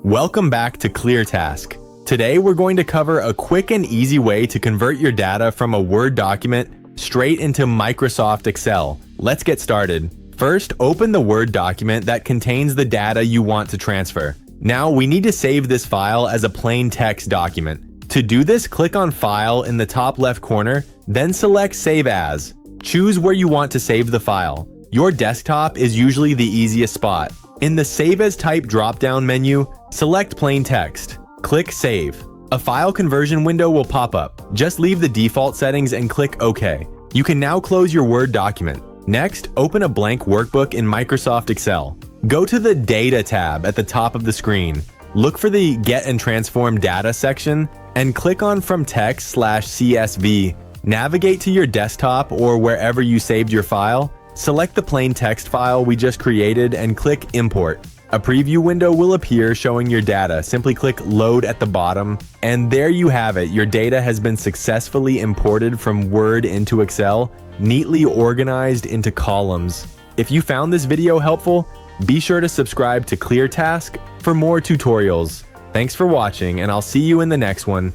Welcome back to ClearTask. Today we're going to cover a quick and easy way to convert your data from a Word document straight into Microsoft Excel. Let's get started. First, open the Word document that contains the data you want to transfer. Now we need to save this file as a plain text document. To do this, click on File in the top left corner, then select Save As. Choose where you want to save the file. Your desktop is usually the easiest spot. In the Save As Type drop-down menu, select Plain Text. Click Save. A file conversion window will pop up. Just leave the default settings and click OK. You can now close your Word document. Next, open a blank workbook in Microsoft Excel. Go to the Data tab at the top of the screen. Look for the Get and Transform Data section and click on From Text/CSV. Navigate to your desktop or wherever you saved your file. Select the plain text file we just created and click Import. A preview window will appear showing your data. Simply click Load at the bottom, and there you have it. Your data has been successfully imported from Word into Excel, neatly organized into columns. If you found this video helpful, be sure to subscribe to ClearTask for more tutorials. Thanks for watching, and I'll see you in the next one.